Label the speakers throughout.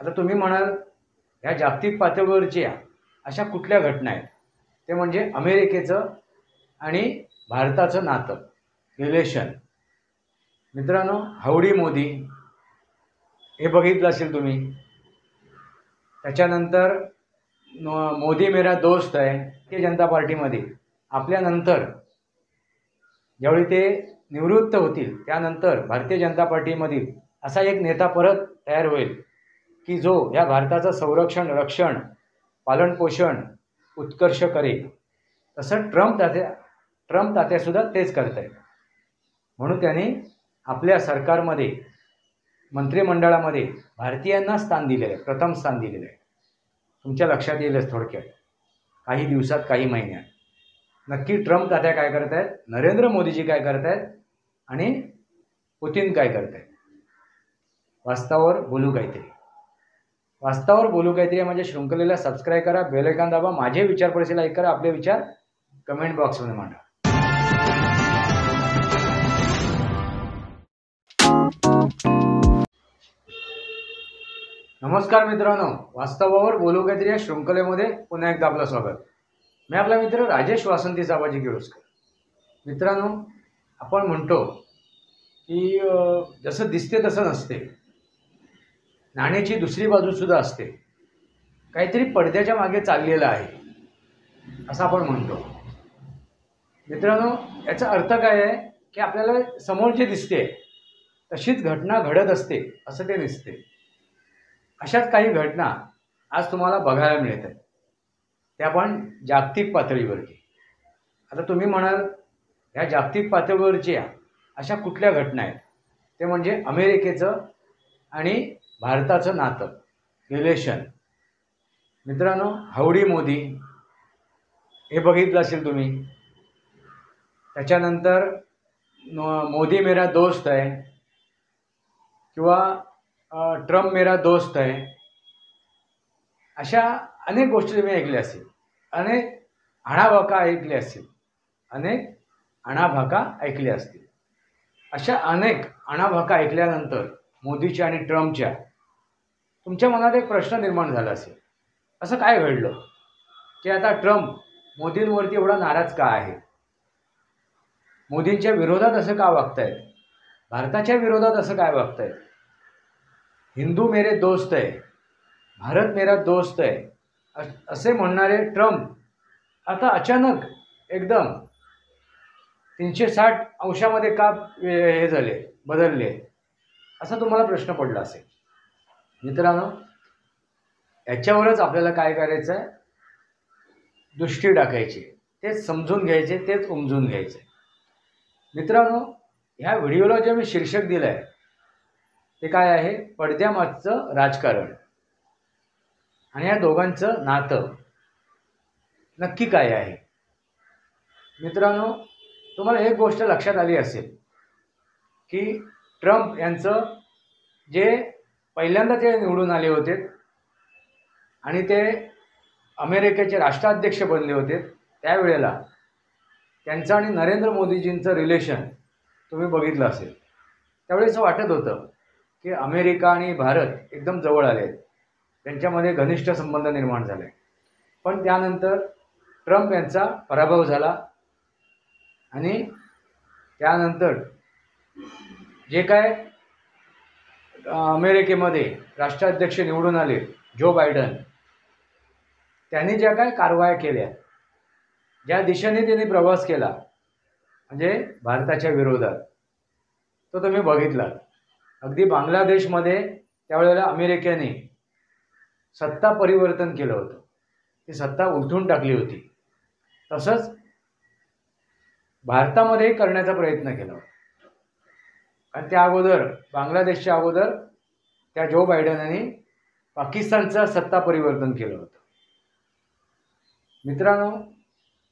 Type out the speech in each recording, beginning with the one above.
Speaker 1: आता तुम्ही म्हणाल ह्या जागतिक पातळीवरच्या अशा कुठल्या घटना आहेत, ते म्हणजे अमेरिकेचं आणि भारताचं नातं, रिलेशन. मित्रांनो, हाऊडी मोदी हे बघितलं असेल तुम्ही. त्याच्यानंतर मोदी मेरा दोस्त आहे. भारतीय जनता पार्टीमध्ये आपल्यानंतर ज्यावेळी ते निवृत्त होतील त्यानंतर भारतीय जनता पार्टीमधील असा एक नेता परत तयार होईल की जो या भारताचं संरक्षण, रक्षण, पालनपोषण, उत्कर्ष करेल. तसं ट्रम्प तात्यासुद्धा तेच करत आहेत. म्हणून त्यांनी आपल्या सरकारमध्ये, मंत्रिमंडळामध्ये भारतीयांना स्थान दिलेलं आहे, प्रथम स्थान दिलेलं आहे. तुमच्या लक्षात येईलच थोडक्यात काही दिवसात, काही महिन्यात. नक्की ट्रम्प तात्या काय करत आहेत, नरेंद्र मोदीजी काय करत आहेत आणि पुतिन काय करत आहेत. वास्तवावर बोलू काहीतरी. वास्तवावर बोलू काहीतरी म्हणजे शृंखलेला सबस्क्राईब करा, बेल आयकॉन दाबा, माझे विचार परिषद लाईक करा, आपले विचार कमेंट बॉक्समध्ये मांडा. नमस्कार मित्रांनो, वास्तवावर बोलू काहीतरी या शृंखलेमध्ये पुन्हा एकदा आपलं स्वागत. मी आपला मित्र राजेश वासंती साबाजी केळुसकर. मित्रांनो, आपण म्हणतो की जसं दिसते तसं नसते, नाण्याची दुसरी बाजूसुद्धा असते. काहीतरी पडद्याच्या मागे चाललेलं आहे असं आपण म्हणतो. मित्रांनो, याचा अर्थ काय आहे की आपल्याला समोर जे दिसते तशीच घटना घडत असते असं ते दिसते. अशाच काही घटना आज तुम्हाला बघायला मिळत आहेत, त्या पण जागतिक पातळीवरती. आता तुम्ही म्हणाल ह्या जागतिक पातळीवरच्या अशा कुठल्या घटना आहेत, ते म्हणजे अमेरिकेचं आणि भारताचं नातं, रिलेशन. मित्रांनो, हाऊडी मोदी हे बघितलं असेल तुम्ही. त्याच्यानंतर मोदी मेरा दोस्त आहे किंवा ट्रम्प मेरा दोस्त आहे. अशा अनेक गोष्टी तुम्ही ऐकल्या असतील, अनेक आणाभाका ऐकल्या असतील, अनेक आणाभाका ऐकल्या असतील. अशा अनेक आणाभाका ऐकल्यानंतर मोदीच्या आणि ट्रम्पच्या तुमच्या मनात एक प्रश्न निर्माण झाला असेल, असं काय घडलं की आता ट्रम्प मोदींवरती एवढा नाराज का आहे, मोदींच्या विरोधात असं का वागतायत, भारताच्या विरोधात असं काय वागतायत. हिंदू मेरे दोस्त है, भारत मेरा दोस्त है असे म्हणणारे ट्रम्प आता अचानक एकदम 360 अंशामध्ये का हे झाले, बदलले, असा तुम्हाला प्रश्न पडला असेल. मित्रांनो, याच्यावरच आपल्याला काय करायचं आहे, दृष्टी टाकायची, तेच समजून घ्यायचे, तेच उमजून घ्यायचे. मित्रांनो, ह्या व्हिडिओला जे मी शीर्षक दिलं आहे ते काय आहे, पडद्यामागचं राजकारण आणि या दोघांचं नातं नक्की काय आहे. मित्रांनो, तुम्हाला एक गोष्ट लक्षात आली असेल की ट्रम्प यांचं जे पहिल्यांदा ते निवडून आले होते आणि ते अमेरिकेचे राष्ट्राध्यक्ष बनले होते, त्यावेळेला त्यांचं आणि नरेंद्र मोदीजींचं रिलेशन तुम्ही बघितलं असेल. त्यावेळी असं वाटत होतं की अमेरिका आणि भारत एकदम जवळ आले आहेत, त्यांच्यामध्ये घनिष्ठ संबंध निर्माण झाले. पण त्यानंतर ट्रम्प यांचा पराभव झाला आणि त्यानंतर जे काय अमेरिकेमध्ये राष्ट्राध्यक्ष निवडून आले जो बायडन, त्यांनी ज्या काय कारवाया केल्या, ज्या दिशेने त्यांनी प्रवास केला म्हणजे भारताच्या विरोधात, तो तुम्ही बघितला. अगदी बांगलादेशमध्ये त्यावेळेला अमेरिकेने सत्ता परिवर्तन केलं होतं, ती सत्ता उलथून टाकली होती. तसंच भारतामध्येही करण्याचा प्रयत्न केला होता. आणि त्या अगोदर, बांगलादेशच्या अगोदर त्या जो बायडन यांनी पाकिस्तानचं सत्ता परिवर्तन केलं होतं. मित्रांनो,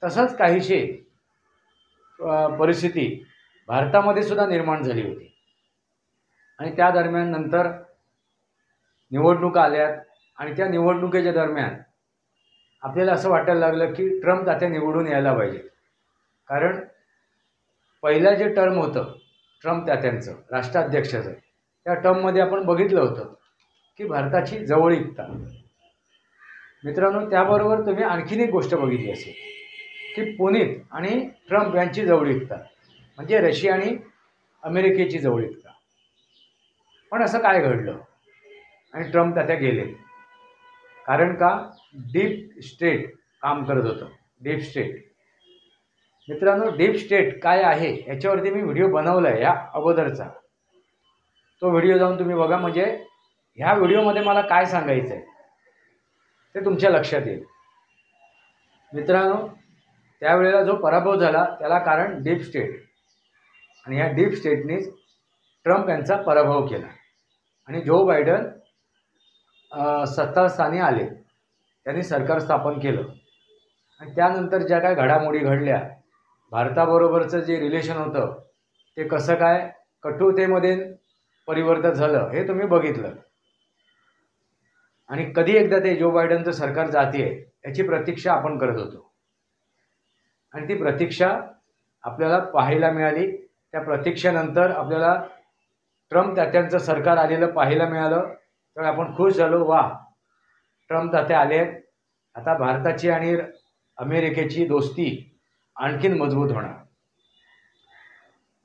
Speaker 1: तसंच काहीशी परिस्थिती भारतामध्ये सुद्धा निर्माण झाली होती. आणि त्या दरम्यान नंतर निवडणुका आल्यात आणि त्या निवडणुकीच्या दरम्यान आपल्याला असं वाटायला लागलं की ट्रम्प तात्या निवडून यायला पाहिजे. कारण पहिलं जे टर्म होतं ट्रम्प तात्यांचं राष्ट्राध्यक्षाचं, त्या टर्ममध्ये आपण बघितलं होतं की भारताची जवळीकता. मित्रांनो, त्याबरोबर तुम्ही आणखीन एक गोष्ट बघितली असेल की पुतीन आणि ट्रम्प यांची जवळीकता, म्हणजे रशिया आणि अमेरिकेची जवळीकता. पण असं काय घडलं आणि ट्रम्प त्या गेले? कारण का? डीप स्टेट काम करत होतं. Deep state. मित्रांनो, डीप स्टेट काय आहे याच्यावरती मी व्हिडिओ बनवला आहे या अगोदरचा. तो व्हिडिओ जाऊन तुम्ही बघा, म्हणजे ह्या व्हिडिओमध्ये मला काय सांगायचं आहे ते तुमच्या लक्षात येईल. मित्रांनो, त्यावेळेला जो पराभव झाला त्याला कारण डीप स्टेट, आणि या डीप स्टेटनेच ट्रम्प यांचा पराभव केला आणि जो बायडन सत्तास्थानी आले, त्यांनी सरकार स्थापन केलं. आणि त्यानंतर ज्या काय घडामोडी घडल्या, भारताबरोबरचं जे रिलेशन होतं ते कसं काय कटुतेमध्ये परिवर्तन झालं हे तुम्ही बघितलं. आणि कधी एकदा ते जो बायडनचं सरकार जाते याची प्रतीक्षा आपण करत होतो, आणि ती प्रतीक्षा आपल्याला पाहायला मिळाली. त्या प्रतीक्षेनंतर आपल्याला ट्रम्प तात्यांचं सरकार आलेलं पाहायला मिळालं, तर आपण खुश झालो. वा, ट्रम्प तात्या आले आहेत, आता भारताची आणि अमेरिकेची दोस्ती आणखीन मजबूत होणार.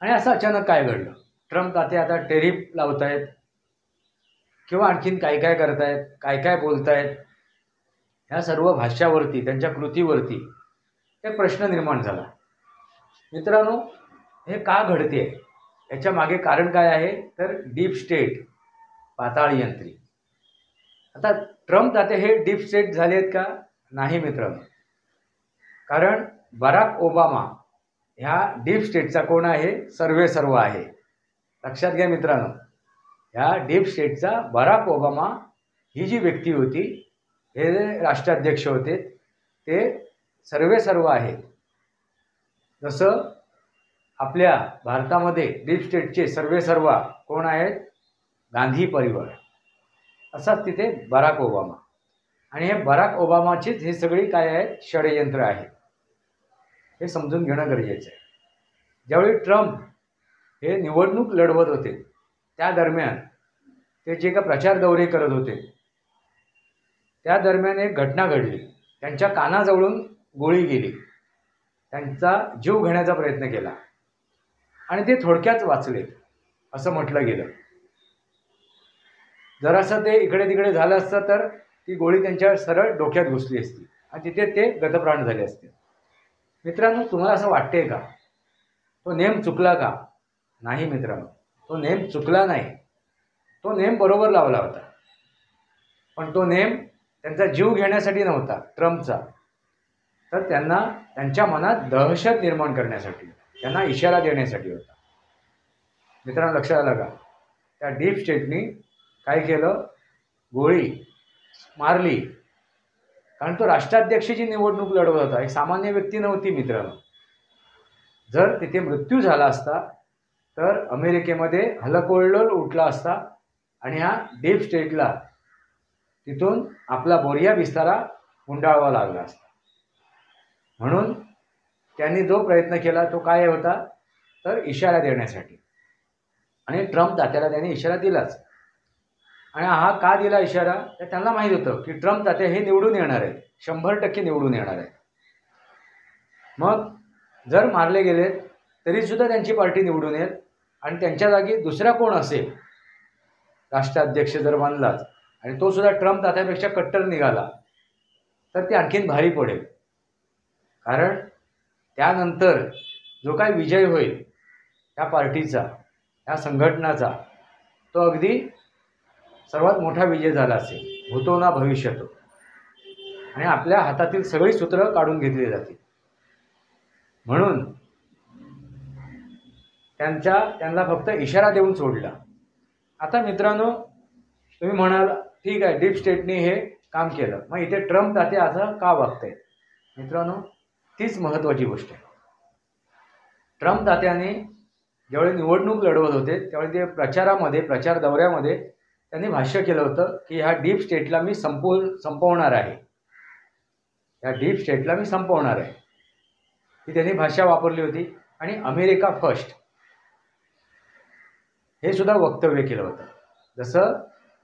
Speaker 1: आणि असं अचानक काय घडलं? ट्रम्प तात्या आता टेरिफ लावत आहेत किंवा आणखीन काय काय करतायत, काय काय बोलतायत, ह्या सर्व भाष्यावरती, त्यांच्या कृतीवरती एक प्रश्न निर्माण झाला. मित्रांनो, हे का घडते याच्या मागे कारण काय आहे? तर डीप स्टेट, पाताळ यंत्री. आता ट्रम्प तात्या हे डीप स्टेट झाले आहेत का? नाही मित्रांनो. कारण बराक ओबामा ह्या डीप स्टेटचा कोण आहे? सर्वेसर्वा आहे. लक्षात घ्या मित्रांनो, ह्या डीप स्टेटचा बराक ओबामा ही जी व्यक्ती होती, हे राष्ट्राध्यक्ष होते, ते सर्वेसर्वा आहेत. जसं आपल्या भारतामध्ये डीप स्टेटचे सर्वेसर्वा कोण आहेत? गांधी परिवार. असाच तिथे बराक ओबामा. आणि हे बराक ओबामाचीच हे सगळी काय आहेत? षडयंत्र आहेत. हे समजून घेणं गरजेचं आहे. ज्यावेळी ट्रम्प हे निवडणूक लढवत होते त्या दरम्यान ते जे का प्रचार दौरे करत होते, त्या दरम्यान एक घटना घडली. त्यांच्या कानाजवळून गोळी गेली, त्यांचा जीव घेण्याचा प्रयत्न केला आणि ते थोडक्यात वाचले असं म्हटलं गेलं. जरासं ते इकडे तिकडे झालं असतं तर ती गोळी त्यांच्या सरळ डोक्यात घुसली असती आणि तिथे ते गतप्राण झाले असते. मित्रांनो, तुम्हाला असं वाटते का तो नेम चुकला का? नाही मित्रांनो, तो नेम चुकला नाही. तो नेम बरोबर लावला होता, पण तो नेम त्यांचा जीव घेण्यासाठी नव्हता ट्रम्पचा, तर त्यांना त्यांच्या मनात दहशत निर्माण करण्यासाठी, त्यांना इशारा देण्यासाठी होता. मित्रांनो, लक्षात आलं का? त्या डीप स्टेटनी काय केलं? गोळी मारली. कारण तो राष्ट्राध्यक्षाची निवडणूक लढवत होता, एक सामान्य व्यक्ती नव्हती मित्रांनो. जर तिथे मृत्यू झाला असता तर अमेरिकेमध्ये हलकल्लोळ उठला असता आणि ह्या डीप स्टेटला तिथून आपला बोरिया विस्तारा गुंडाळावा लागला असता. म्हणून त्यांनी जो प्रयत्न केला तो काय होता? तर इशारा देण्यासाठी. आणि ट्रम्प तात्याला त्यांनी इशारा दिलाच. आणि हा का दिला इशारा? तर त्यांना माहीत होतं की ट्रम्प तात्या हे निवडून येणार आहेत, 100% निवडून येणार आहेत. मग जर मारले गेले तरीसुद्धा त्यांची पार्टी निवडून येईल आणि त्यांच्या जागी दुसरा कोण असेल राष्ट्राध्यक्ष जर बनलाच आणि तो सुद्धा ट्रम्प तात्यापेक्षा कट्टर निघाला तर ते आणखीन भारी पडेल. कारण त्यानंतर जो काय विजय होईल त्या पार्टीचा, त्या संघटनाचा, तो अगदी सर्वात मोठा विजय झाला असेल. होतो ना भविष्यातो. आणि आपल्या हातातील सगळी सूत्र काढून घेतली जातील. म्हणून त्यांना फक्त इशारा देऊन सोडला. आता मित्रांनो, तुम्ही म्हणाल ठीक आहे, डीप स्टेटने हे काम केलं, मग इथे ट्रम्प तात्या असं का वागतायत? मित्रांनो, तीच महत्त्वाची गोष्ट आहे. ट्रम्प तात्याने ज्यावेळी निवडणूक लढवत होते त्यावेळी ते प्रचार दौऱ्यामध्ये त्यांनी भाष्य केलं होतं की ह्या डीप स्टेटला मी संपवणार आहे. या डीप स्टेटला मी संपवणार आहे ही त्यांनी भाषा वापरली होती. आणि अमेरिका फर्स्ट हे सुद्धा वक्तव्य केलं होतं. जसं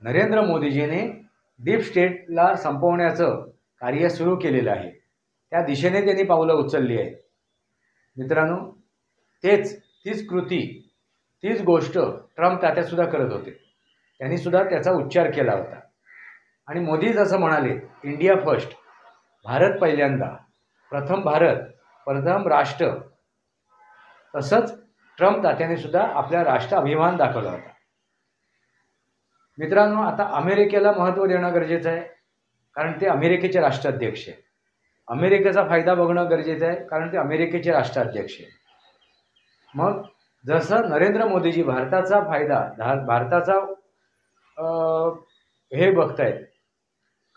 Speaker 1: नरेंद्र मोदीजींनी डीप स्टेटला संपवण्याचं कार्य सुरू केलेलं आहे. त्या दिशेने त्यांनी पावलं उचलली आहेत. मित्रांनो, तीच कृती, तीच गोष्ट ट्रम्प तात्यासुद्धा करत होते. त्यांनीसुद्धा त्याचा उच्चार केला होता. आणि मोदीच असं म्हणाले, इंडिया फर्स्ट, भारत पहिल्यांदा, प्रथम भारत, प्रथम राष्ट्र. तसंच ट्रम्प तात्याने सुद्धा आपल्या राष्ट्र अभिमान दाखवला होता. मित्रांनो, आता अमेरिकेला महत्त्व देणं गरजेचं आहे, कारण ते अमेरिकेचे राष्ट्राध्यक्ष आहे. अमेरिकेचा फायदा बघणं गरजेचं आहे, कारण ते अमेरिकेचे राष्ट्राध्यक्ष आहे. मग जसं नरेंद्र मोदीजी भारताचा फायदा, भारताचा हे बघतायत,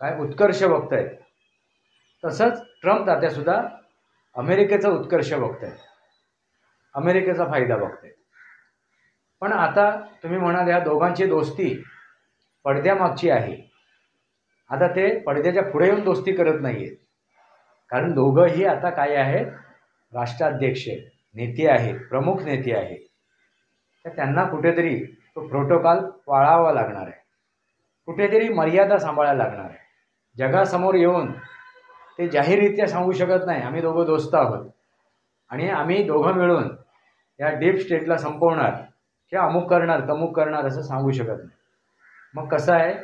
Speaker 1: काय उत्कर्ष बघतायत, तसंच ट्रम्प तात्यासुद्धा अमेरिकेचा उत्कर्ष बघतायत, अमेरिकेचा फायदा बघतायत. पण आता तुम्ही म्हणाल या दोघांची दोस्ती पडद्यामागची आहे. आता ते पडद्याच्या पुढे येऊन दोस्ती करत नाही आहेत, कारण दोघंही आता काय आहेत, राष्ट्राध्यक्ष नेते आहेत, प्रमुख नेते आहेत. तर त्यांना कुठेतरी तो प्रोटोकॉल पाळावा लागणार आहे, कुठेतरी मर्यादा सांभाळायला लागणार आहे. जगासमोर येऊन ते जाहीररित्या सांगू शकत नाही आम्ही दोघं दोस्त आहोत आणि आम्ही दोघं मिळून या डीप स्टेटला संपवणार किंवा अमुक करणार तमुक करणार असं सांगू शकत नाही. मग कसं आहे,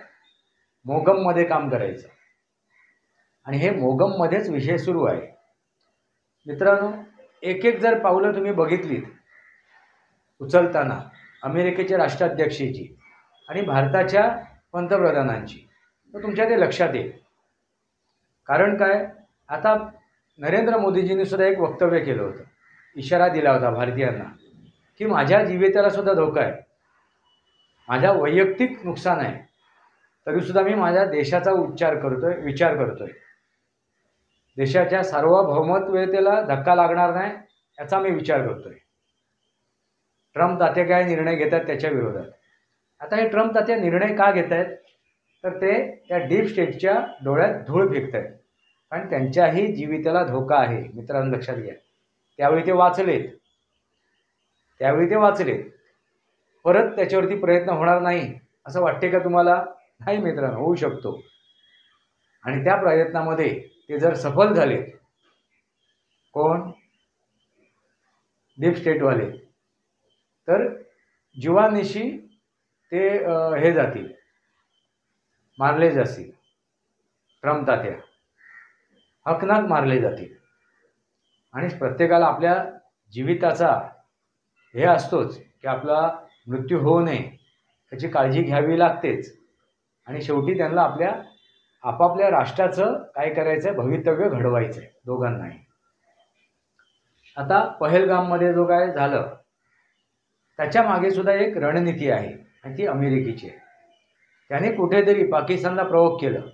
Speaker 1: मोगममध्ये काम करायचं. आणि हे मोगममध्येच विषय सुरू आहे. मित्रांनो, एक एक जर पावलं तुम्ही बघितलीत उचलताना अमेरिकेच्या राष्ट्राध्यक्षाची आणि भारताच्या पंतप्रधानांची, तर तुमच्या ते लक्षात येईल. कारण काय, आता नरेंद्र मोदीजींनी सुद्धा एक वक्तव्य केलं होतं, इशारा दिला होता भारतीयांना की माझ्या जीविताला सुद्धा धोका आहे, माझ्या वैयक्तिक नुकसान आहे, तरीसुद्धा मी माझ्या देशाचा विचार करतोय. देशाच्या सार्वभौमत्वतेला धक्का लागणार नाही याचा मी विचार करतोय. ट्रम्प तात्या काय निर्णय घेतात त्याच्या विरोधात. आता हे ट्रम्प तात्या निर्णय का घेत आहेत, तर ते त्या डीप स्टेटच्या डोळ्यात धूळ फेकत आहेत, कारण त्यांच्याही जीविताला धोका आहे. मित्रांनो लक्षात घ्या, त्यावेळी ते वाचलेत. परत त्याच्यावरती प्रयत्न होणार नाही असं वाटते का तुम्हाला? नाही मित्रांनो, होऊ शकतो. आणि त्या प्रयत्नामध्ये ते जर सफल झाले, कोण, डीप स्टेटवाले, तर जीवानिशी ते हे जातील, मारले जातील. ट्रम्प तात्या हकनाक मारले जातील. आणि प्रत्येकाला आपल्या जीविताचा हे असतोच की आपला मृत्यू होऊ नये याची काळजी घ्यावी लागतेच. आणि शेवटी त्यांना आपापल्या राष्ट्राचं काय करायचं आहे, भवितव्य घडवायचं आहे दोघांनाही. आता पहलगाममध्ये जो काय झालं त्याच्या मागे सुद्धा एक रणनीती आहे आणि ती अमेरिकेची आहे. त्याने कुठेतरी पाकिस्तानला प्रवोक केलं,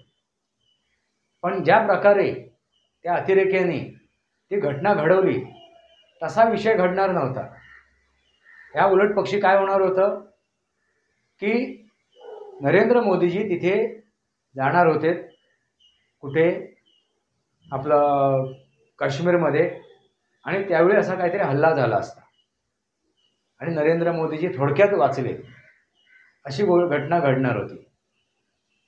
Speaker 1: पण ज्या प्रकारे त्या अतिरेक्याने ती घटना घडवली तसा विषय घडणार नव्हता. या उलट पक्षी काय होणार होतं की नरेंद्र मोदीजी तिथे जाणार होते, कुठे, आपलं काश्मीरमध्ये, आणि त्यावेळी असा काहीतरी हल्ला झाला असता आणि नरेंद्र मोदीजी थोडक्यात वाचले अशी घटना घडणार होती.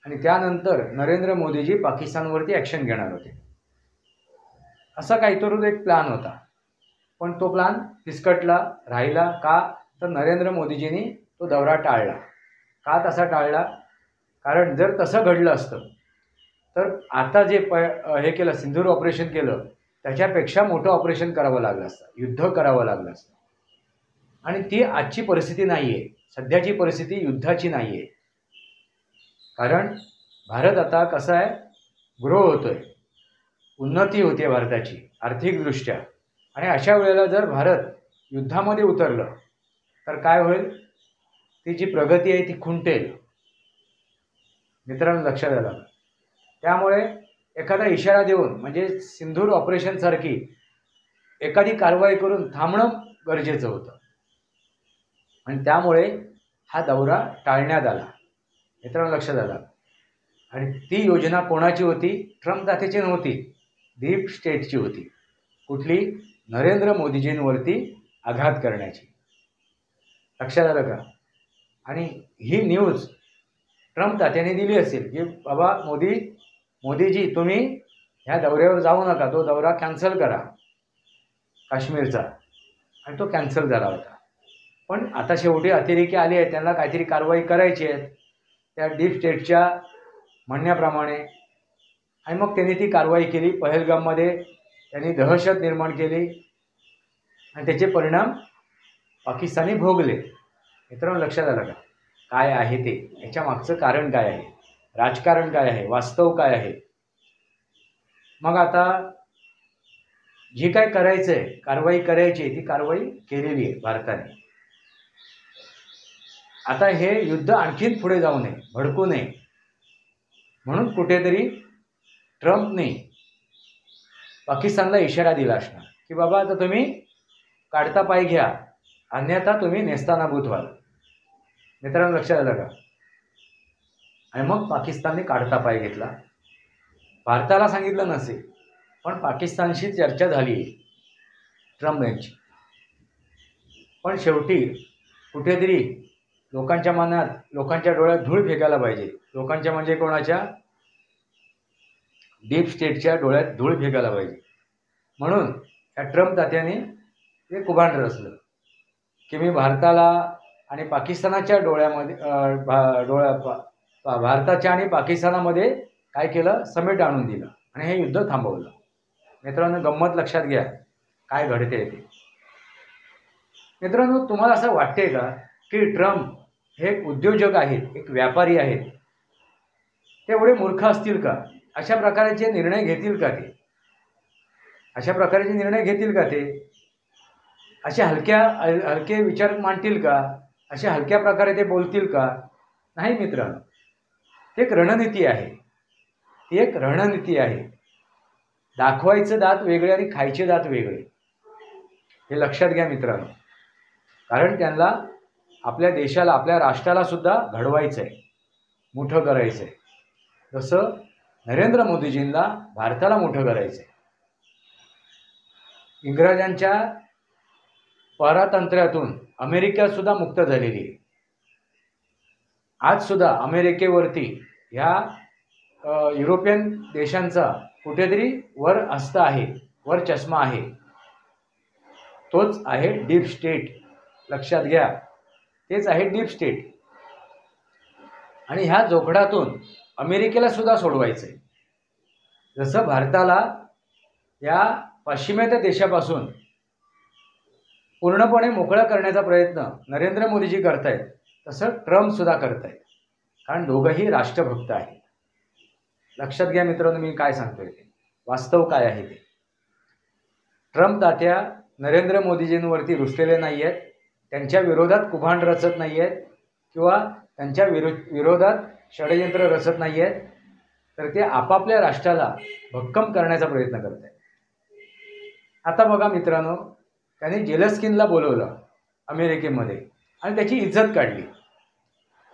Speaker 1: आणि त्यानंतर नरेंद्र मोदीजी पाकिस्तानवरती ॲक्शन घेणार होते. असा काहीतरी एक प्लॅन होता, पण तो प्लॅन फिसकटला, राहिला. का, तर नरेंद्र मोदीजींनी तो दौरा टाळला. का तसा टाळला? कारण जर तसं घडलं असतं तर आता जे हे केलं, सिंधूर ऑपरेशन केलं, त्याच्यापेक्षा मोठं ऑपरेशन करावं लागलं असतं, युद्ध करावं लागलं असतं. आणि ती आजची परिस्थिती नाही आहे, सध्याची परिस्थिती युद्धाची नाही आहे. कारण भारत आता कसा आहे, ग्रो होतोय, उन्नती होते भारताची आर्थिकदृष्ट्या. आणि अशा वेळेला जर भारत युद्धामध्ये उतरलं तर काय होईल, ती जी प्रगती आहे ती खुंटेल. मित्रांनो लक्षात आलं. त्यामुळे एखादा इशारा देऊन, म्हणजे सिंधूर ऑपरेशनसारखी एखादी कारवाई करून थांबणं गरजेचं होतं. आणि त्यामुळे हा दौरा टाळण्यात आला. मित्रांनो लक्षात आलं. आणि ती योजना कोणाची होती? ट्रम्प तात्याची नव्हती, डीप स्टेटची होती. कुठली? नरेंद्र मोदीजींवरती आघात करण्याची. लक्षात आलं का? आणि ही न्यूज ट्रम्प तात्याने दिली असेल की बाबा मोदीजी तुम्ही ह्या दौऱ्यावर जाऊ नका, तो दौरा कॅन्सल करा काश्मीरचा, आणि तो कॅन्सल झाला होता. पण आता शेवटी अतिरेकी आले आहेत, त्यांना काहीतरी कारवाई करायची आहे त्या डीप स्टेटच्या म्हणण्याप्रमाणे, आणि मग त्यांनी ती कारवाई केली. पहलगाममध्ये त्यांनी दहशत निर्माण केली आणि त्याचे परिणाम पाकिस्तानी भोगले. मित्रांनो लक्षात आलं का काय आहे ते, याच्या मागचं कारण काय आहे, राजकारण काय आहे, वास्तव काय आहे. मग आता जी काय करायचं आहे, कारवाई करायची आहे, ती कारवाई केलेली आहे भारताने. आता हे युद्ध आणखीन पुढे जाऊ नये, भडकू नये, म्हणून कुठेतरी ट्रम्पने पाकिस्तानला इशारा दिला असणार की बाबा आता तुम्ही काढता पाय घ्या, अन्यथा तुम्ही नेस्तानाबूत व्हाल. मित्रांनो लक्षात आलं का. आणि मग पाकिस्तानने काढता पाय घेतला. भारताला सांगितलं नसेल, पण पाकिस्तानशी चर्चा झाली ट्रम्प यांची. पण शेवटी कुठेतरी लोकांच्या मनात, लोकांच्या डोळ्यात धूळ फेकायला पाहिजे. लोकांच्या म्हणजे कोणाच्या, डीप स्टेटच्या डोळ्यात धूळ फेकायला पाहिजे. म्हणून त्या ट्रम्प तात्याने ते कुभांड रचलं की मी भारताला आणि पाकिस्तानाच्या भारताच्या आणि पाकिस्तानामध्ये काय केलं, समेट आणून दिलं आणि हे युद्ध थांबवलं. मित्रांनो गंमत लक्षात घ्या काय घडते ते. मित्रांनो तुम्हाला असं वाटते का की ट्रम्प हे एक उद्योजक आहेत, एक व्यापारी आहेत, ते एवढे मूर्ख असतील का, अशा प्रकारचे निर्णय घेतील का ते, अशा प्रकारचे निर्णय घेतील का ते, असे हलके विचार मांडतील का, असे हलक्या प्रकारे ते बोलतील का. नाही मित्रांनो, ती एक रणनीती आहे, ती एक रणनीती आहे. दाखवायचं दात वेगळे आणि खायचे दात वेगळे, हे लक्षात घ्या मित्रांनो. कारण त्यांना आपल्या देशाला, आपल्या राष्ट्राला सुद्धा घडवायचं आहे, मोठं करायचं आहे. जसं नरेंद्र मोदीजींना भारताला मोठं करायचं आहे. इंग्रजांच्या पारतंत्र्यातून अमेरिका सुद्धा मुक्त झालेली आहे. आज सुद्धा अमेरिकेवरती ह्या युरोपियन देशांचा कुठेतरी वर हस्त आहे, वर चष्मा आहे. तोच आहे डीप स्टेट. लक्षात घ्या, तेच आहे डीप स्टेट. आणि ह्या जोखडातून अमेरिकेला सुद्धा सोडवायचं आहे. जसं भारताला या पाश्चिमात्य देशापासून पूर्णपणे मोकळा करण्याचा प्रयत्न नरेंद्र मोदीजी करतायत, तसं ट्रम्प सुद्धा करतायत. कारण दोघंही राष्ट्रभक्त आहेत. लक्षात घ्या मित्रांनो मी काय सांगतोय ते, वास्तव काय आहे ते. ट्रम्प तात्या नरेंद्र मोदीजींवरती रुसलेले नाही आहेत, त्यांच्या विरोधात कुभांड रचत नाही आहेत किंवा त्यांच्या विरोधात षडयंत्र रचत नाही आहेत, तर ते आपापल्या राष्ट्राला भक्कम करण्याचा प्रयत्न करत आहेत. आता बघा मित्रांनो, त्यांनी जेलेन्स्कीला बोलवलं अमेरिकेमध्ये आणि त्याची इज्जत काढली.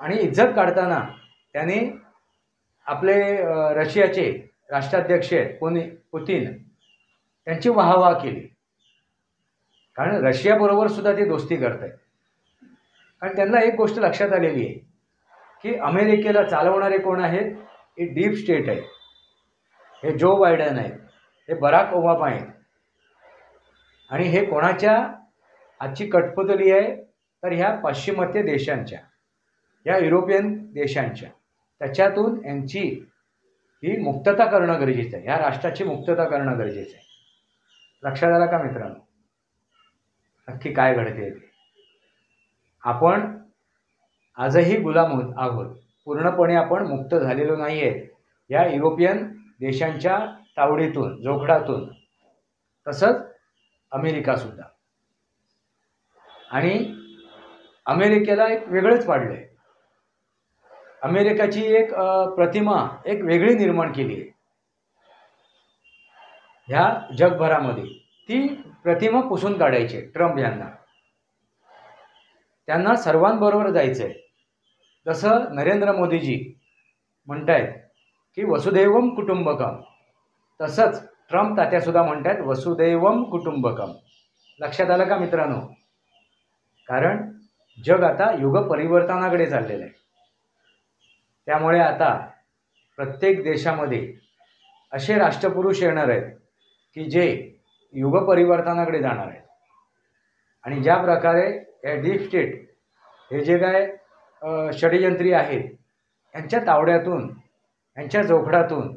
Speaker 1: आणि इज्जत काढताना त्यांनी आपले रशियाचे राष्ट्राध्यक्ष पुतिन त्यांची वाहवा केली. कारण रशियाबरोबर सुद्धा ते दोस्ती करत आहेत. कारण त्यांना एक गोष्ट लक्षात आलेली आहे की अमेरिकेला चालवणारे कोण आहेत, हे डीप स्टेट आहे, हे जो बायडन आहेत, हे बराक ओबामा आहेत. आणि हे कोणाच्या आजची कठपुतली आहे, तर ह्या पाश्चिमात्य देशांच्या, या युरोपियन देशांच्या. त्याच्यातून यांची ही मुक्तता करणं गरजेचं आहे, ह्या राष्ट्राची मुक्तता करणं गरजेचं आहे. लक्षात आलं का मित्रांनो नक्की काय घडते ते. आपण आजही गुलाम आहोत, पूर्णपणे आपण मुक्त झालेलो नाही आहे या युरोपियन देशांच्या तावडीतून, जोखडातून. तसंच अमेरिकासुद्धा. आणि अमेरिकेला एक वेगळंच पाडलं आहे. अमेरिकाची एक प्रतिमा एक वेगळी निर्माण केली आहे ह्या जगभरामध्ये. ती प्रतिमा पुसून काढायची आहे ट्रम्प यांना. त्यांना सर्वांबरोबर जायचं आहे. जसं नरेंद्र मोदीजी म्हणतायत की वसुदैवम कुटुंबकम, तसंच ट्रम्प तात्यासुद्धा म्हणतात वसुदैवम कुटुंबकम. लक्षात आलं का मित्रांनो. कारण जग आता युग परिवर्तनाकडे चाललेलं आहे. त्यामुळे आता प्रत्येक देशामध्ये असे राष्ट्रपुरुष येणार आहेत की जे युगपरिवर्तनाकडे जाणार आहेत. आणि ज्या प्रकारे या डीप स्टेट हे जे काय षडयंत्री आहेत यांच्या तावड्यातून, यांच्या जोखडातून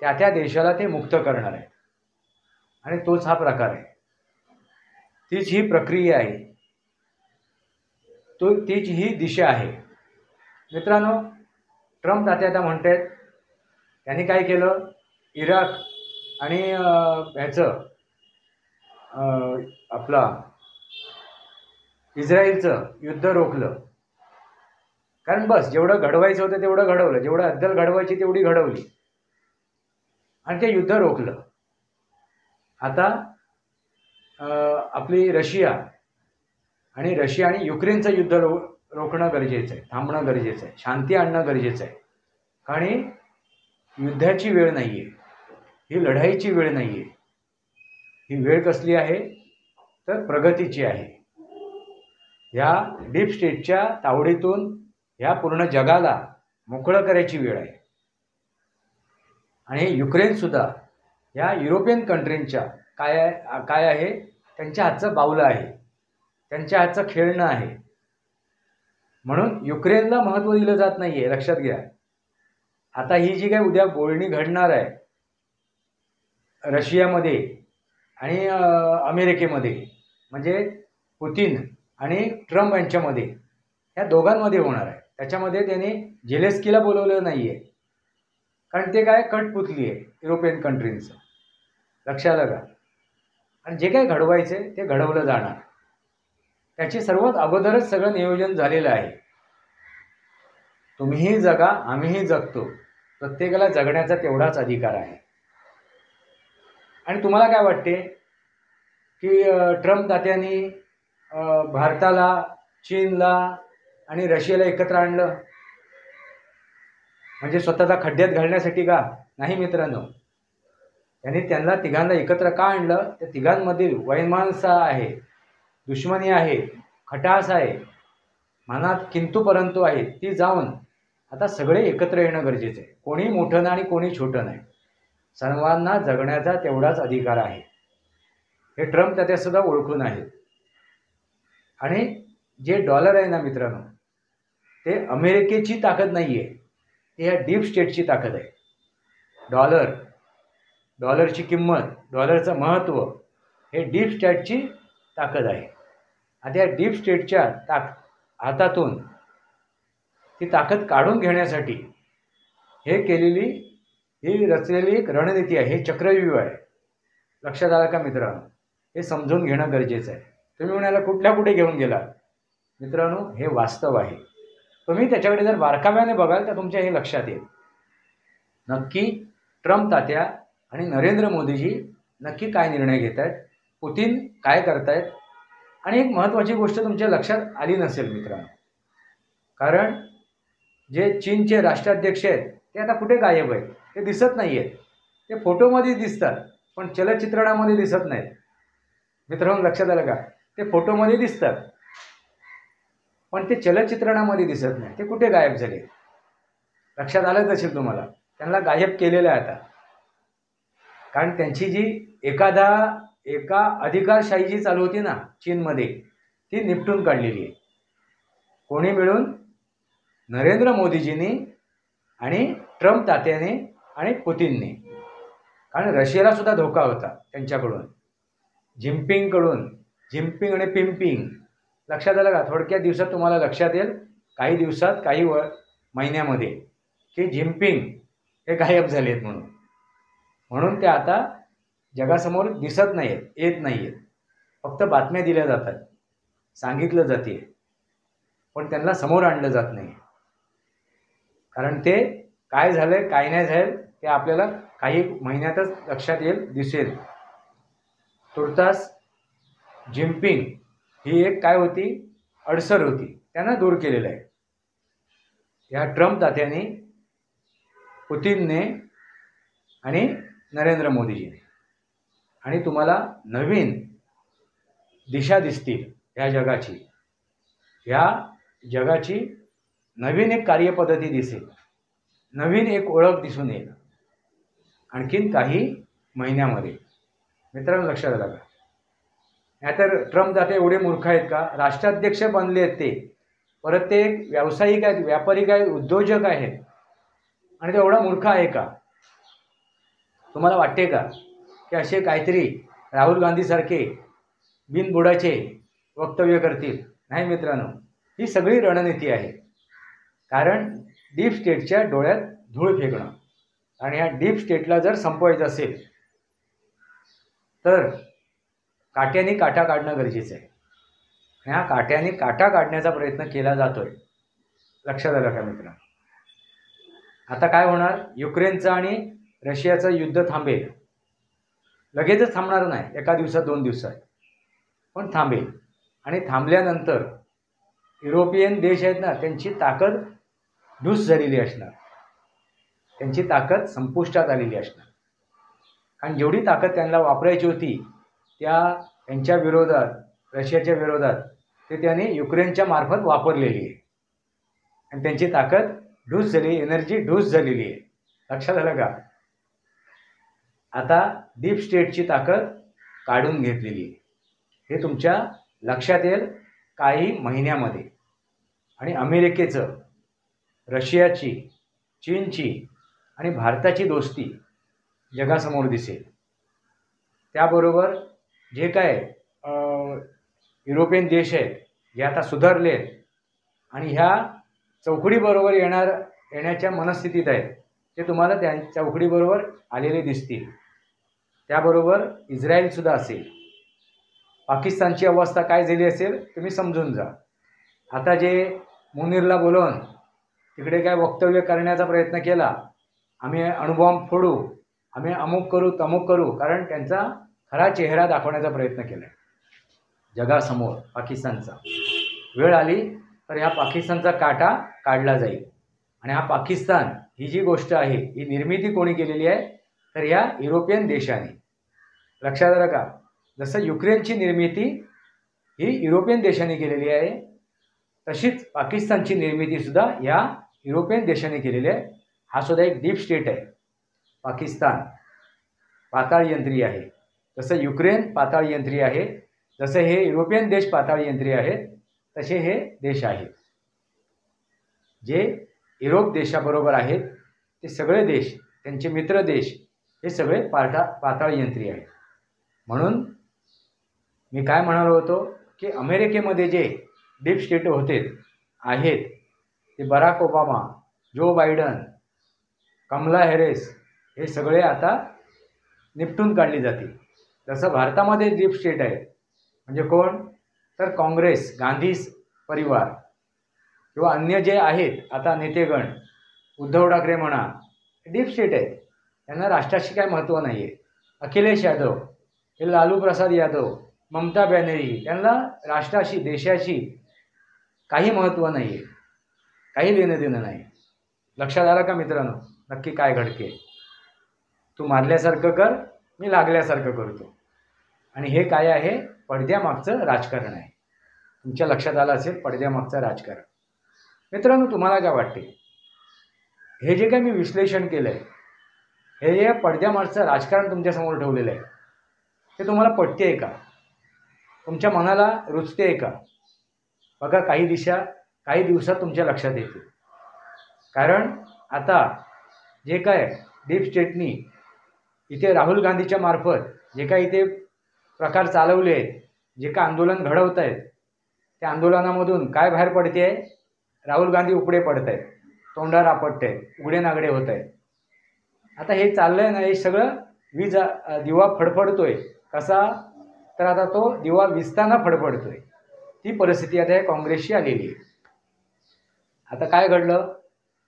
Speaker 1: त्या त्या देशाला ते मुक्त करणार आहेत. आणि तोच हा प्रकार आहे, तीच ही प्रक्रिया आहे, तीच ही दिशा आहे. मित्रांनो, ट्रम्प आता म्हणतात त्यांनी काय केलं, इराक आणि ह्याचं आपला इस्रायलचं युद्ध रोखलं. कारण बस जेवढं घडवायचं होतं तेवढं घडवलं, जेवढं अद्दल घडवायची तेवढी घडवली आणि ते युद्ध रोखलं. आता आपली रशिया आणि युक्रेनचं युद्ध रोखणं गरजेचं आहे, थांबणं गरजेचं आहे, शांती आणणं गरजेचं आहे. आणि युद्धाची वेळ नाही आहे, ही लढाईची वेळ नाही आहे. ही वेळ कसली आहे तर प्रगतीची आहे. ह्या डीप स्टेटच्या तावडीतून ह्या पूर्ण जगाला मोकळं करायची वेळ आहे. आणि युक्रेनसुद्धा ह्या युरोपियन कंट्रींच्या काय आहे, त्यांच्या हातचं बावलं आहे, त्यांच्या हातचं खेळणं आहे. म्हणून युक्रेनला महत्त्व दिलं जात नाही आहे, लक्षात घ्या. आता ही जी काय उद्या बोलणी घडणार आहे रशियामध्ये आणि अमेरिकेमध्ये, म्हणजे पुतिन आणि ट्रम्प यांच्यामध्ये, ह्या दोघांमध्ये होणार आहे. त्याच्यामध्ये त्याने झेलेन्स्कीला बोलवलं नाही आहे, कारण ते काय कटपुतली आहे युरोपियन कंट्रींचं, लक्षात आलं का. आणि जे काय घडवायचं आहे ते घडवलं जाणार. त्याची सर्वात अगोदरच सगळं नियोजन झालेलं आहे. तुम्हीही जगा, आम्हीही जगतो, प्रत्येकाला जगण्याचा तेवढाच अधिकार आहे. आणि तुम्हाला काय वाटते की ट्रम्प तात्यांनी भारताला, चीनला आणि रशियाला एकत्र आणलं म्हणजे स्वतःचा खड्ड्यात घालण्यासाठी का? नाही मित्रांनो, त्यांना तिघांना एकत्र का आणलं? त्या तिघांमधील वैमनस्य आहे, दुश्मनी आहे, खटास आहे, मनात किंतु परंतु आहे, ती जाऊन आता सगळे एकत्र येणं गरजेचं आहे. कोणी मोठं नाही आणि कोणी छोटं नाही, सर्वांना जगण्याचा तेवढाच अधिकार आहे. हे ट्रम्प त्याच्यासुद्धा ओळखून आहेत. आणि जे डॉलर आहे ना मित्रांनो, ते अमेरिकेची ताकद नाही आहे, ते ह्या डीप स्टेटची ताकद आहे. डॉलरची किंमत, डॉलरचं महत्त्व हे डीप स्टेटची ताकद आहे. आता या डीप स्टेटच्या हातातून ती ताकद काढून घेण्यासाठी ही रचलेली एक रणनीती आहे, हे चक्रव्यूह आहे. लक्षात आलं का मित्रांनो? हे समजून घेणं गरजेचं आहे. तुम्ही म्हणाला कुठे घेऊन गेला? मित्रांनो, हे वास्तव आहे. तुम्ही त्याच्याकडे जर बारकाव्याने बघाल तर तुमच्या हे लक्षात येईल नक्की ट्रम्प तात्या आणि नरेंद्र मोदीजी नक्की काय निर्णय घेत आहेत, पुतिन काय करतायत. आणि एक महत्त्वाची गोष्ट तुमच्या लक्षात आली नसेल मित्रांनो, कारण जे चीनचे राष्ट्राध्यक्ष आहेत ते आता कुठे गायब आहेत, ते दिसत नाही आहेत. ते फोटोमध्ये दिसतात पण चलचित्रणामध्ये दिसत नाहीत. मित्रांनो, लक्षात आलं का? ते फोटोमध्ये दिसतात पण ते चलचित्रणामध्ये दिसत नाही. ते कुठे गायब झाले? लक्षात आलंच असेल तुम्हाला, त्यांना गायब केलेलं आहे आता. कारण त्यांची जी एका अधिकारशाही जी चालू होती ना चीनमध्ये, ती निपटून काढलेली आहे. कोणी मिळून? नरेंद्र मोदीजींनी आणि ट्रम्प तात्याने आणि पुतिनने. कारण रशियाला सुद्धा धोका होता त्यांच्याकडून, झिम्पिंग आणि पिंपिंग. लक्षात आलं का? थोडक्यात दिवसात तुम्हाला लक्षात येईल, काही दिवसात, काही महिन्यामध्ये, की झिम्पिंग हे गायब झाले आहेत म्हणून ते आता जगासमोर दिसत नाही आहेत, येत नाही आहेत. फक्त बातम्या दिल्या जातात, सांगितलं जाते, पण त्यांना समोर आणलं जात नाही. कारण ते काय झालं काय नाही झालं ते आपल्याला काही महिन्यातच लक्षात येईल, दिसेल. तुर्तास झिम्पिंग ही एक काय होती, अडसर होती, त्यांना दूर केलेलं आहे ह्या ट्रम्प तात्याने, पुतिनने आणि नरेंद्र मोदीजीने. आणि तुम्हाला नवीन दिशा दिसतील ह्या जगाची नवीन एक कार्यपद्धती दिसेल. नवीन एक ओळख दिसून येईल आणखीन काही महिन्यामध्ये. मित्रांनो लक्षात आलं का? नाहीतर ट्रम्प जाते एवढे मूर्ख आहेत का? राष्ट्राध्यक्ष बनले आहेत ते, परत ते व्यावसायिक आहेत, व्यापारिक आहेत, उद्योजक आहेत, आणि ते एवढा मूर्ख आहे का? तुम्हाला वाटते का की असे काहीतरी राहुल गांधीसारखे बिनबुडाचे वक्तव्य करतील? नाही मित्रांनो, ही सगळी रणनीती आहे. कारण डीप स्टेटच्या डोळ्यात धूळ फेकणं, आणि ह्या डीप स्टेटला जर संपवायचं असेल तर काट्याने काटा काढणं गरजेचं आहे. ह्या काट्याने काटा काढण्याचा प्रयत्न केला जातोय. लक्षात आलं का मित्रांनो? आता काय होणार? युक्रेनचं आणि रशियाचं युद्ध थांबेल. लगेचच थांबणार नाही, एका दिवसात 2 दिवसात, पण थांबेल. आणि थांबल्यानंतर युरोपियन देश आहेत ना, त्यांची ताकद ढूस झालेली असणार, त्यांची ताकद संपुष्टात आलेली असणार. कारण जेवढी ताकद त्यांना वापरायची होती त्यांच्या विरोधात, रशियाच्या विरोधात, ते त्यांनी युक्रेनच्या मार्फत वापरलेली आहे, आणि त्यांची ताकद ढूस झाली, एनर्जी ढूस झालेली आहे. लक्षात आलं का? आता डीप स्टेटची ताकद काढून घेतलेली आहे. हे तुमच्या लक्षात येईल काही महिन्यामध्ये. आणि अमेरिकेचं, रशियाची, चीनची आणि भारताची दोस्ती जगासमोर दिसेल. त्याबरोबर जे काय युरोपियन देश आहेत जे आता सुधारले आहेत आणि ह्या चौकडीबरोबर येण्याच्या मनस्थितीत आहेत, ते तुम्हाला त्या चौकडीबरोबर आलेले दिसतील. त्याबरोबर इस्रायलसुद्धा असेल. पाकिस्तानची अवस्था काय झाली असेल तुम्ही समजून जा. आता जे मुनीरला बोलवून तिकडे काय वक्तव्य करण्याचा प्रयत्न केला, आम्ही अणुबॉम्ब फोडू, आम्ही अमुक करू, तमुक करू, कारण त्यांचा खरा चेहरा दाखवण्याचा प्रयत्न केला आहे जगासमोर पाकिस्तानचा. वेळ आली तर ह्या पाकिस्तानचा काटा काढला जाईल. आणि हा पाकिस्तान ही जी गोष्ट आहे ही निर्मिती कोणी केलेली आहे? तर ह्या युरोपियन देशाने. लक्षात आलं का? जसं युक्रेनची निर्मिती ही युरोपियन देशाने केलेली आहे, तशीच पाकिस्तानची निर्मितीसुद्धा या युरोपियन देशाने केलेली आहे. हा सुद्धा एक डीप स्टेट आहे. पाकिस्तान पाताळयंत्री आहे, जसं युक्रेन पाताळयंत्री आहे, जसं हे युरोपियन देश पाताळयंत्री आहेत, तसे हे देश आहेत. जे युरोप देशाबरोबर आहेत ते सगळे देश, त्यांचे मित्र देश, हे सगळे पाताळयंत्री आहेत. म्हणून मी काय म्हणालो होतो की अमेरिकेमध्ये जे डीप स्टेट आहेत ते Barack Obama, Joe Biden, Kamala Harris, हे सगळे आता निपटून काढली जातील. जसं भारतामध्ये डीप स्टेट आहे म्हणजे कोण? तर काँग्रेस, गांधी परिवार किंवा अन्य जे आहेत आता नेतेगण, उद्धव ठाकरे म्हणा, डीप स्टेट आहेत. त्यांना राष्ट्राशी काय महत्त्व नाही आहे. अखिलेश यादव, हे लालू प्रसाद यादव, ममता बॅनर्जी, त्यांना राष्ट्राशी, देशाशी काही महत्त्व नाही आहे, काही लेणं देणं नाही. लक्षात आलं का मित्रांनो? नक्की काय घडके? तू मारल्यासारखं कर, मी लागल्यासारखं करतो. आणि हे काय आहे? पडद्यामागचं राजकारण आहे. तुमच्या लक्षात आलं असेल, पडद्यामागचं राजकारण. मित्रांनो तुम्हाला काय वाटते? हे जे काय मी विश्लेषण केलं आहे, हे जे पडद्यामागचं राजकारण तुमच्यासमोर ठेवलेलं आहे, ते तुम्हाला पटते आहे का? तुमच्या मनाला रुचते आहे का? बघा, काही दिवसात तुमच्या लक्षात येते. कारण आता जे काय डीप स्टेटनी इथे राहुल गांधीच्या मार्फत जे काय इथे प्रकार चालवले आहेत, जे काय आंदोलन घडवत आहेत, त्या आंदोलनामधून काय बाहेर पडते आहे? राहुल गांधी उपडे पडत आहेत, तोंडावर आपटत आहेत, उघडे नागडे होत आहेत. आता हे चाललंय ना, हे सगळं दिवा फडफडतोय. कसा? तर आता तो दिवा विजताना फडफडतोय. ती परिस्थिती आता या काँग्रेसची आलेली आहे. आता काय घडलं?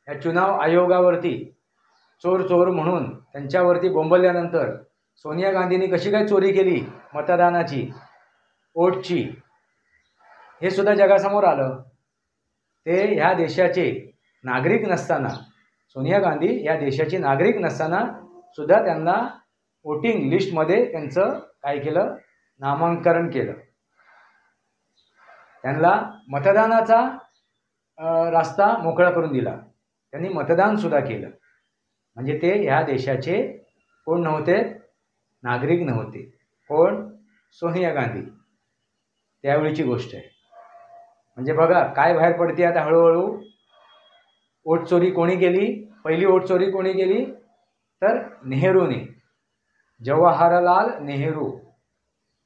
Speaker 1: या चुनाव आयोगावरती चोर चोर म्हणून त्यांच्यावरती बोंबलल्यानंतर सोनिया गांधींनी कशी काय चोरी केली मतदानाची, वोटची, हे सुद्धा जगासमोर आलं. ते ह्या देशाचे नागरिक नसताना, सोनिया गांधी या देशाची नागरिक नसताना सुद्धा त्यांना वोटिंग लिस्टमध्ये त्यांचं काय केलं? नामांकन केलं. त्यांना मतदानाचा रस्ता मोकळा करून दिला. त्यांनी मतदानसुद्धा केलं. म्हणजे ते ह्या देशाचे कोण नव्हते, नागरिक नव्हते. कोण? सोनिया गांधी. त्यावेळीची गोष्ट आहे. म्हणजे बघा काय बाहेर पडते आता हळूहळू. वोट चोरी कोणी केली? पहिली वोट चोरी कोणी केली? तर नेहरूने, जवाहरलाल नेहरू.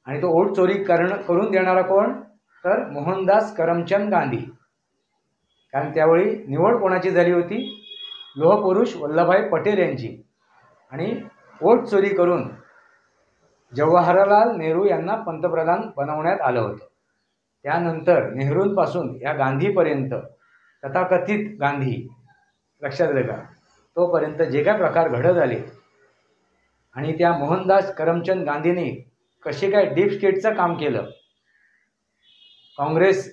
Speaker 1: आणि तो वोट चोरी करून देणारा कोण? तर मोहनदास करमचंद गांधी. कारण त्यावेळी निवड कोणाची झाली होती? लोहपुरुष वल्लभभाई पटेल यांची. आणि वोट चोरी करून जवाहरलाल नेहरू यांना पंतप्रधान बनवण्यात आलं होतं. त्यानंतर नेहरूंपासून या गांधीपर्यंत, तथाकथित गांधी, लक्षात आलं का, तोपर्यंत जे काय प्रकार घडत आले आणि त्या मोहनदास करमचंद गांधींनी कसे काय डीप स्टेटचं काम केलं. काँग्रेस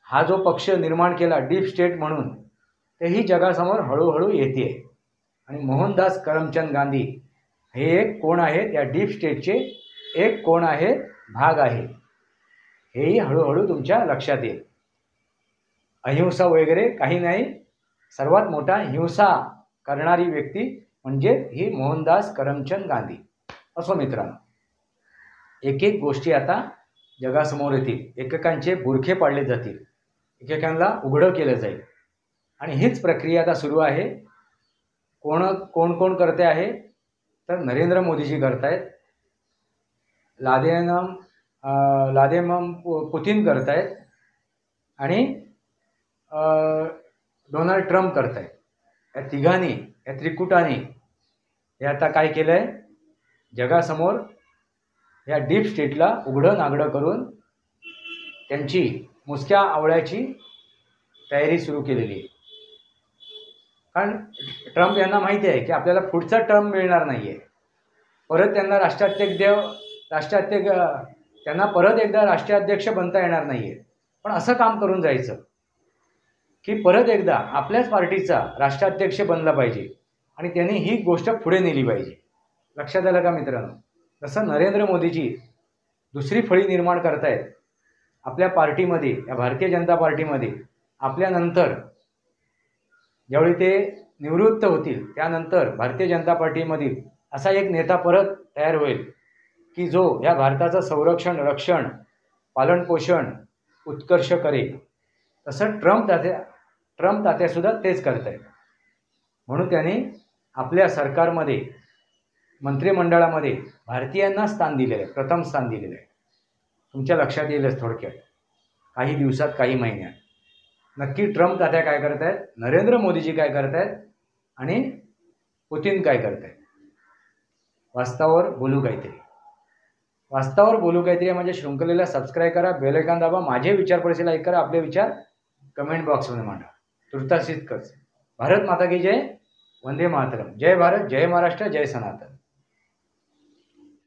Speaker 1: हा जो पक्ष निर्माण केला डीप स्टेट म्हणून, तेही जगासमोर हळूहळू येते. आणि मोहनदास करमचंद गांधी हे एक कोण आहेत? या डीप स्टेटचे एक कोण आहेत? भाग आहे. हेही हळूहळू तुमच्या लक्षात येईल. अहिंसा वगैरे काही नाही. सर्वात मोठा हिंसा करणारी व्यक्ती म्हणजे ही मोहनदास करमचंद गांधी. असो मित्रांनो, एक एक गोष्टी आता जगासमोर येतील. एकेकांचे बुरखे पाडले जातील, एकेकांना उघडं केलं जाईल. आणि हीच प्रक्रिया आता सुरू आहे. कोण कोण करते आहे? तर नरेंद्र मोदीजी करतायत, लादेमम पुतिन करतायत आणि डोनाल्ड ट्रम्प करतायत. या तिघांनी, या त्रिकुटाने हे आता काय केलं आहे? जगासमोर या डीप स्टेटला उघडं नागडं करून त्यांची मुसक्या आवळ्याची तयारी सुरू केलेली आहे. कारण ट्रम्प यांना माहिती आहे की आपल्याला पुढचा टर्म मिळणार नाही आहे. परत त्यांना त्यांना परत एकदा राष्ट्राध्यक्ष बनता येणार नाही आहे. पण असं काम करून जायचं की परत एकदा आपल्याच पार्टीचा राष्ट्राध्यक्ष बनला पाहिजे आणि त्यांनी ही गोष्ट पुढे नेली पाहिजे. लक्षात आलं का मित्रांनो? तसं नरेंद्र मोदीजी दुसरी फळी निर्माण करतायत आपल्या पार्टीमध्ये, या भारतीय जनता पार्टीमध्ये. आपल्यानंतर ज्यावेळी ते निवृत्त होतील त्यानंतर भारतीय जनता पार्टीमधील असा एक नेता परत तयार होईल की जो या भारताचं संरक्षण, रक्षण, पालनपोषण, उत्कर्ष करेल. तसं ट्रम्प तात्यासुद्धा तेच करत आहेत. म्हणून त्यांनी आपल्या सरकारमध्ये, मंत्रिमंडळामध्ये भारतीयांना स्थान दिलेलं आहे, प्रथम स्थान दिलेलं आहे. तुमच्या लक्षात येईलच थोडक्यात काही दिवसात, काही महिन्यात. नक्की ट्रम्प तात्या काय करत आहेत, नरेंद्र मोदीजी काय करत आहेत आणि पुतिन काय करत आहेत. वास्तवावर बोलू काहीतरी. वास्तवावर बोलू काहीतरी म्हणजे शृंखलेला सबस्क्राईब करा, बेल आयकॉन दाबा, माझे विचार परिषद लाईक करा, आपले विचार कमेंट बॉक्समध्ये मांडा. तुर्तास इतकंच. भारत माता की जय. वंदे मातरम. जय भारत, जय महाराष्ट्र, जय सनातन.